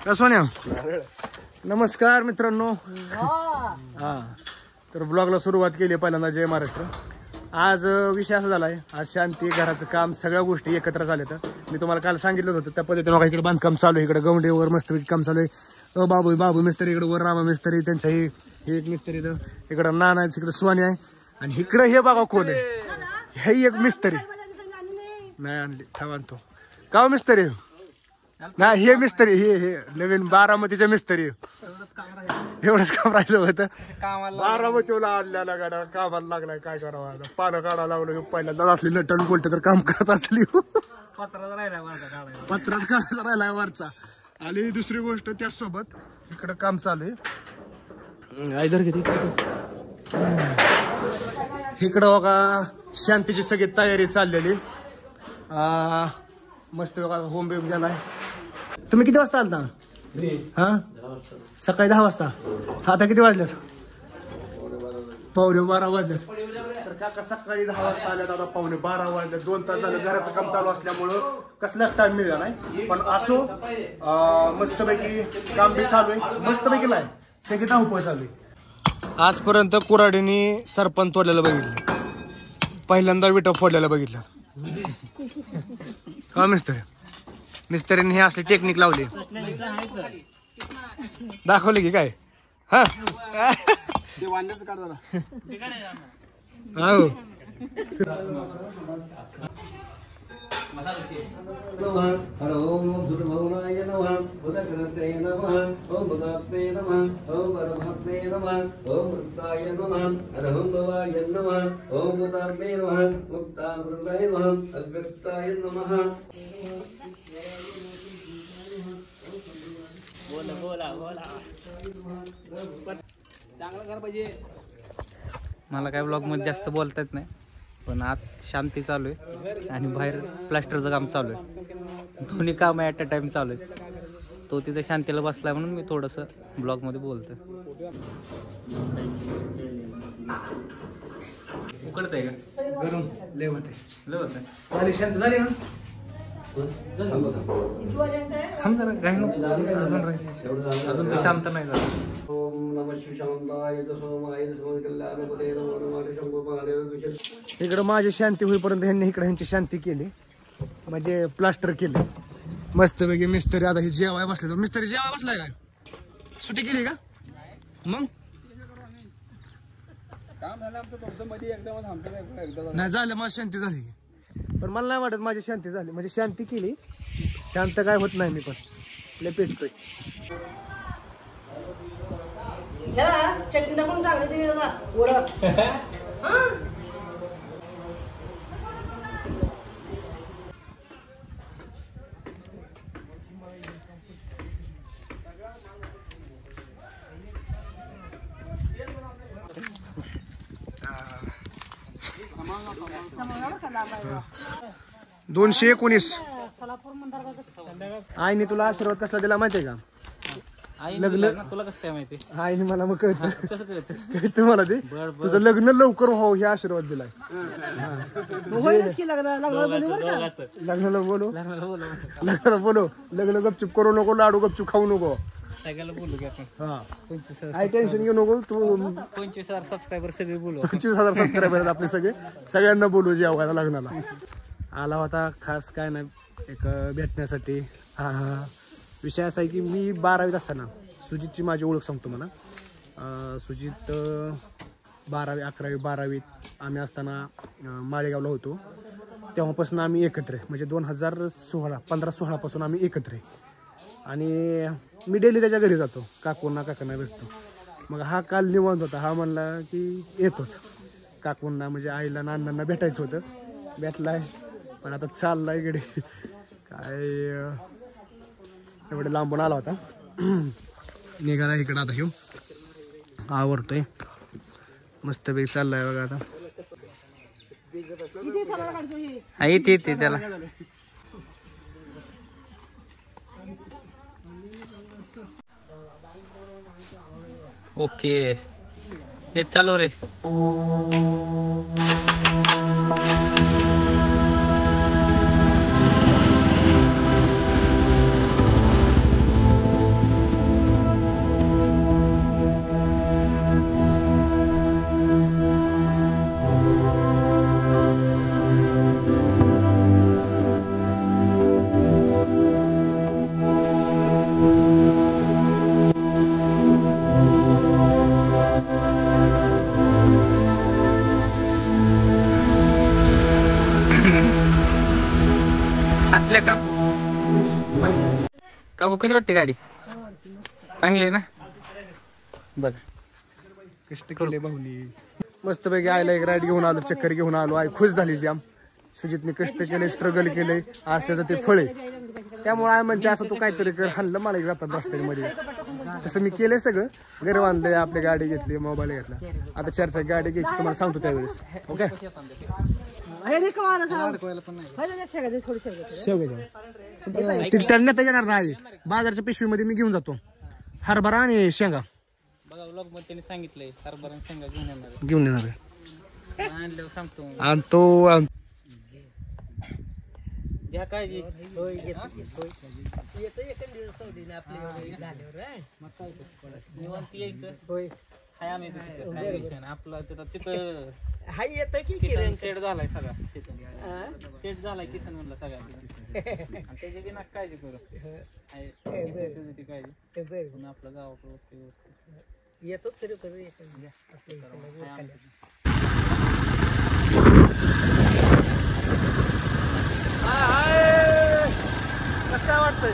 का सोन्या? नमस्कार मित्रांनो. हा तर ब्लॉगला सुरुवात केली पहिल्यांदा. जय महाराष्ट्र. आज विषय असा झालाय, आज शांती, घराचं काम, सगळ्या गोष्टी एकत्र झाल्या. तर मी तुम्हाला काल सांगितलं होतं त्या पद्धतीने बघा, इकडे बांधकाम चालू आहे, इकडे गवंडीवर मस्तपैकी काम चालू आहे. बाबू मिस्त्री इकडे, वर रामा मिस्त्री, त्यांचा हे एक मिस्त्री, इकडं नाना आहे, इकडे सोनी आहे, आणि इकडं हे बघा कोण आहे, हे एक मिस्त्री नाही आणली, थांब आणतो. का मिस्त्री नाही, हे मिस्त्री, हे नवीन बारामतीचे मिस्त्री. एवढंच काम राहिलं होतं. बारामतीला आणल्याला गाड्या कामाला लागलाय. काय करावं आता, पानं काढायला लागलो. पहिल्यांदा असली नटन बोलते तर काम करत असली. पत्रात काढायचा राहिलाय वरचा. आणि दुसरी गोष्ट त्याचसोबत इकडं काम चालू आहे. इकडं बघा शांतीची सगळी तयारी चाललेली. मस्त बघा होम बेम गेलाय. तुम्ही किती वाजता आलता? हा सकाळी 10 वाजता. आता किती वाजल्यात? 11:45 वाजल्यात. तर काका सकाळी 10 वाजता आल्यात, आता 11:45 वाजल्यात. 2 तास झालं घराचं काम चालू असल्यामुळं कसलाच टाइम मिळाला नाही. पण असो, मस्तपैकी काम बी चालू आहे. मस्तपैकी नाही, सगळी धावपळ चालू आहे. आजपर्यंत कुऱ्हाडीने सरपंच तोडलेलं बघितलं, पहिल्यांदा विटा फोडलेलं बघितलं. का मिस्त्रीने हे असली टेक्निक लावली, दाखवली की काय? हा ओम भूतभवनाय नमः, भूतकृते नमः, ओम भूतात्मे नमः, ओम परमात्मे नमः, ओम मुक्ताय नमः, अरहं भवाय नमः, ओम भूतात्मे नमः, मुक्तामृताय नमः, अव्यक्ताय नमः. मला काय ब्लॉग मध्ये जास्त बोलता येत नाही, पण आज शांती चालू आहे आणि बाहेर प्लास्टरचं काम चालू आहे. दोन्ही काम ॲट अ टाइम चालू आहे. तो तिथे शांतीला बसलाय म्हणून मी थोडंसं ब्लॉग मध्ये बोलतोय. उकडत आहे का? गरम लय होते. झाली शांत झाली ना? थांब जरा, काही अजून तर शांत नाही झालं. ओम नमः शिवाय सोमाय कल्याणपदे नमो नमः शंभो महादेव. इकडं माझी शांती होईपर्यंत ह्यांनी इकडे ह्यांची शांती केली, म्हणजे प्लास्टर केले मस्तपैकी. मिस्त्री आता ही जेवाय बसले. तर मिस्त्री जेवाय बसलाय काय? सुट्टी केली का? मग काम झालं आमचं तुमचं मध्ये एकदमच आमचं नाही झालं, माझी शांती झाली. पण मला नाही वाटत माझी शांती झाली, म्हणजे शांती केली, शांत काय होत नाही. मी पण लय पेटतोय. चटणी टाकून टाकायची दोनशे 19. आईने तुला आशीर्वाद कसला दिला माहितीये का? लग्न तुला कसं काय माहिती? आईने मला मग कळतं, कसं कळतं? कळतं मला ते. तुझं लग्न लवकर व्हावं हे आशीर्वाद दिलाय. लग्नाला बोलो, लग्नाला बोलो. लग्न गपचूप करू नको, लाडू गपचूप खाऊ नको. सगळ्याला बोलू की आपण. हा काही टेन्शन घेऊ नको तू. 25,000 सबस्क्रायबर सगळे बोलू. 25,000 सबस्क्रायबर आहेत आपले सगळे. सगळ्यांना बोलू जेवायला लग्नाला. आला होता खास काय नाही, एक भेटण्यासाठी. हा विषय असा आहे की मी 12वीत असताना सुजितची माझी ओळख सांगतो मला. सुजित 12वी 11वी 12वीत आम्ही असताना माळेगावला होतो. तेव्हापासून आम्ही एकत्र आहे, म्हणजे 2016 15-16 पासून आम्ही एकत्र आहे. आणि मी डेली त्याच्या घरी जातो, काकांना भेटतो. मग हा काल निवांत होता. हा म्हणला की येतोच काकांना, म्हणजे आईला नानांना भेटायचं होतं. भेटलाय, पण आता चाललाय इकडे. काय एवढं लांबून आला होता, निघाला इकडं. आता ह्यो आवडतोय, मस्तपैकी चाललाय बघा. आता येते त्याला. ओके हे चालू रे. असल्या का काकू कधी वाटते गाडी चांगली आहे ना बघ कष्ट केले भाऊनी मस्तपैकी आयला एक राईड घेऊन आलो चक्कर घेऊन आलो आई खुश झाली जाम सुजितने कष्ट केले स्ट्रगल केले आज त्याचं ते फळ आहे त्यामुळे आय म्हणते असं तू काहीतरी कर हाणलं मला जातात रस्त्यामध्ये तसं मी केलंय सगळं घर बांधलंय आपली गाडी घेतली मोबाईल घेतला आता 4 गाडी घ्यायची तुम्हाला सांगतो त्यावेळेस ओके त्यांना येणार नाही बाजारच्या पिशवीमध्ये मी घेऊन जातो हरभरा आणि शेंगा बघा व्लॉग मध्ये त्यांनी सांगितलंय हरभरा आणि शेंगा घेऊन येणार घेऊन येणार आहे आणल्यावर सांगतो आणि तो घ्या काळजी निवांत यायचं हाय आम्ही आपलं तिथं हाय येतं की किसन सेट झालाय सगळा सेट झालाय किसन म्हणला सगळा त्याची बी नाक काळजी करू काळजी पुन्हा आपलं गावाकडे येतो तरी करू कसं काय वाटतंय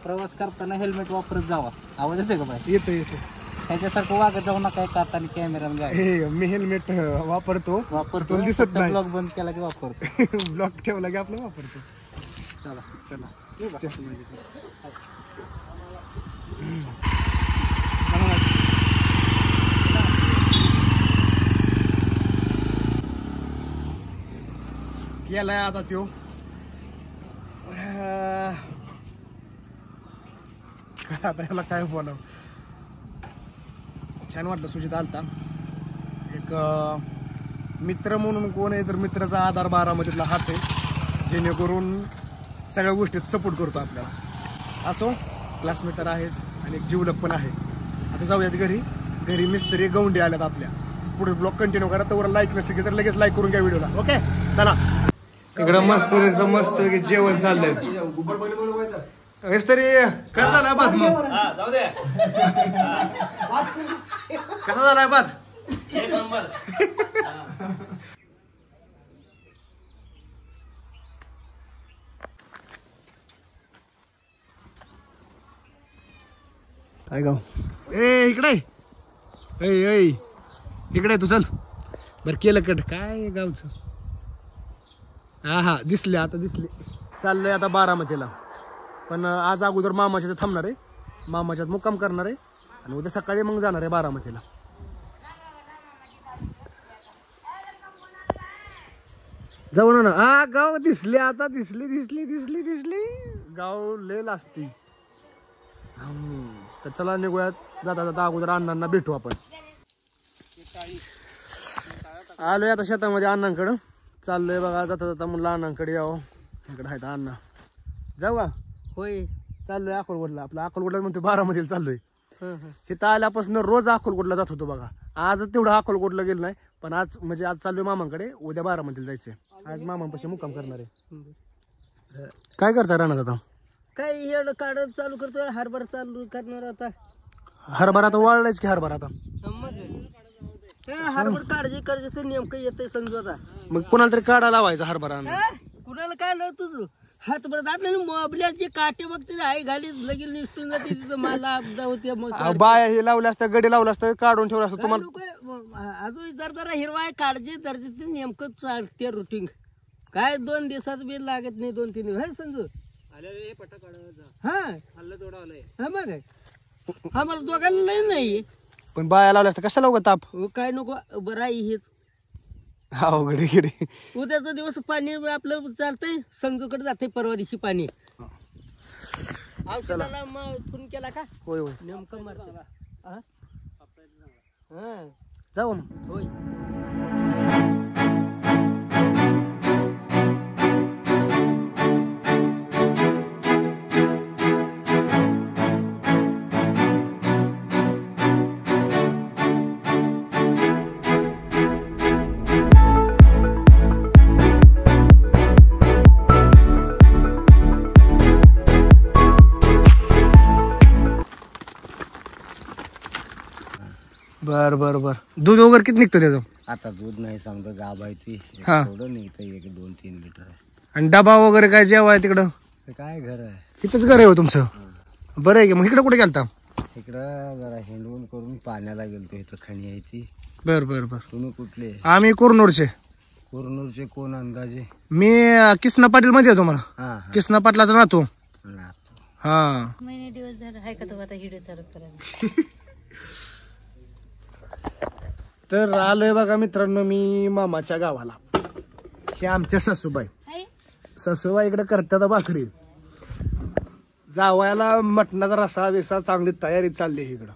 प्रवास करताना हेल्मेट वापरत जावा आवाज येते का बाय येतो त्याच्यासारखं वागत जाऊ नका एक हाताने कॅमेरा मी हेल्मेट वापरतो वापरतो दिसत नाही ब्लॉग बंद केला की वापरतो ब्लॉक ठेवला की आपलं वापरतो चला चला गेलाय आता त्यो आता याला काय बोलावं छान वाटलं सुजित आलता एक मित्र म्हणून कोण आहे तर मित्राचा आधार बारामतीतला हाच आहे जेणेकरून सगळ्या गोष्टीत सपोर्ट करतो आपल्याला असो क्लासमेटर आहेच आणि एक जीवलक पण आहे आता जाऊयात घरी मिस्त्री गौंडी आल्यात आपल्या पुढे ब्लॉग कंटिन्यू करा तर लाईक नसेल की तर लगेच लाईक करून घ्या व्हिडिओला ओके चला इकडं मस्त जेवण चाललंय तरी कसा झालाय भात मग कसा झालाय भात काय गाव इकडे इकडे तू चल बर केलं कट काय गावचं हा दिसले आता चाललंय आता बारामतीला पण आज अगोदर मामाच्या थांबणार आहे मामाच्यात मुक्काम करणार आहे आणि उद्या सकाळी मग जाणार आहे बारामतीला जाऊ ना गाव दिसले आता दिसली गाव लेल असती तर चला निघूयात जाता अगोदर अण्णांना भेटू आपण आलोय आता शेतामध्ये अण्णांकडं चाललोय बघा जाता म्हणलं अण्णांकडे यावं इकडे आहेत अण्णा जाऊ का होय चाललोय अकोलकोटला आपला अकोलकोटला म्हणतो बारामतीला चाललोय तिथं आल्यापासून रोज अकोलकोटला जात होतो बघा आज तेवढं अकोलकोटला गेलो नाही पण आज म्हणजे आज चाललोय मामांकडे उद्या बारामतीला जायचंय आज मामांपाशी मुक्काम करणार आहे काय करता राहणार आता काय एवढं काढत चालू करतोय हरभरा चालू करणार आता हरभरा आता वाळलायच की हरभरा आता मग हरभरा काळजी करायचं नेमकं येतंय समजू आता मग कोणाला तरी काढा लावायचा हरभरा कुणाला काय लाव तुझं हातभर जात मोबल्याचे काटे बघते आई घाली लगेच निसटून जाते तिथं मला अपदा होते मग बाया हे लावलं असतं गडी लावलं असतं काढून ठेवलं असतं तुम्हाला अजून जरा हिरवा आहे काळजी दर्जे नेमकं चालते रुटीन काय 2 दिवसात बिल लागत नाही 2-3 दिवस समजू हा मग आम्हाला दोघांना नाही पण बाया लावल्या असतं कशाला उगा ताप काय नको बरं आहे हेच अवघड गिडी उद्याचा दिवस पाणी आपलं चालतंय संजूकडे जाते परवा दिवशी पाणी औषधाला फोन केला का होय नेमकं मारतो जाऊ होय बर बर बर. दूध वगैरे किती निघतं त्याचं? आता दूध नाही सांगतो गाभ आहे ती हा. थोडं निघतं 1-2-3 लिटर आहे. आणि डबा वगैरे काय जेव्हा आहे तिकडं? ते काय घर आहे इथंच घर आहे हो तुमचं? बरं आहे की. मग इकडं कुठे गेलता? इकडं जरा हिंडवून करून पाण्याला गेलतो. इथं खणी आहे ती. बर बर बर. तुम्ही कुठले? आम्ही कुरनूरचे. कुरनूरचे कोण अंदाजे? मी किसना पाटील मध्ये येतो मला. हा किसना पाटलाचा नातो. हा. हा. महिने दिवस झाले हाय का तो आता हिडे चालू करायला. तर आलोय बघा मित्रांनो मी मामाच्या गावाला. हे आमच्या सासूबाई. सासूबाई इकडे करतात भाकरी. जावयाला मटणाचा रसा विसा चांगली तयारी चालली आहे इकडं.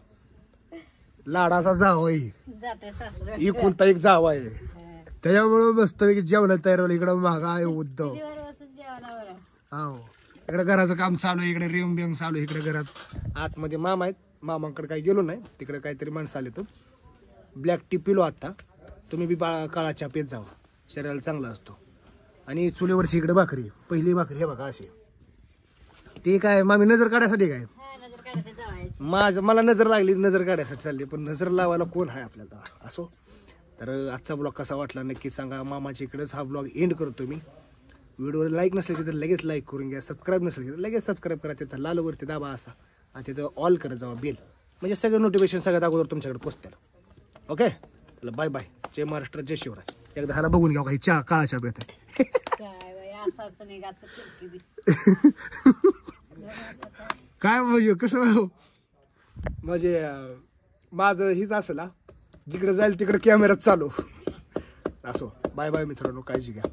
लाडाचा जावई जाते सासरा एकुलता एक जावा आहे. त्याच्यामुळे मस्त जेवण तयार झालं इकडं. महागा आहे उद्धव. हो इकडे घराचं काम चालू आहे. इकडे रेम बिंग चालू आहे. इकडे घरात आतमध्ये मामा आहेत. मामाकडे काही गेलो नाही. तिकडे काहीतरी माणसं आले. तर ब्लॅक टी पिलो आता. तुम्ही बी काळा चहा पेत जावा. शरीराला चांगला असतो. आणि चुलीवरची इकडे भाकरी. पहिली भाकरी हे बघा अशी. ते काय मामी नजर काढायसाठी काय मला नजर लागली. नजर काढायसाठी चालली. पण नजर लावायला कोण आहे आपल्याला असो. तर आजचा ब्लॉग कसा वाटला नक्की सांगा. मामाच्या इकडेच हा ब्लॉग एंड करतो मी. व्हिडिओ लाईक नसेल की तर लगेच लाईक करून घ्या. सबस्क्राईब नसेल की तर लगेच सबस्क्राईब करा. तिथं लालवरती दाबा असा आणि तिथं ऑल करत जावा बेल. म्हणजे सगळं नोटिफिकेशन सगळ्यात अगोदर तुमच्याकडे पोचतील. ओके चला बाय बाय. जय महाराष्ट्र जय शिवराय. एकदा ह्याला बघून घ्या काही चहा काळा चहा पेत आहे. काय म्हणजे कसं म्हणजे माझं हीच असेल जिकडे जाईल तिकडे कॅमेराच चालू असो. बाय बाय मित्रांनो. काळजी घ्या.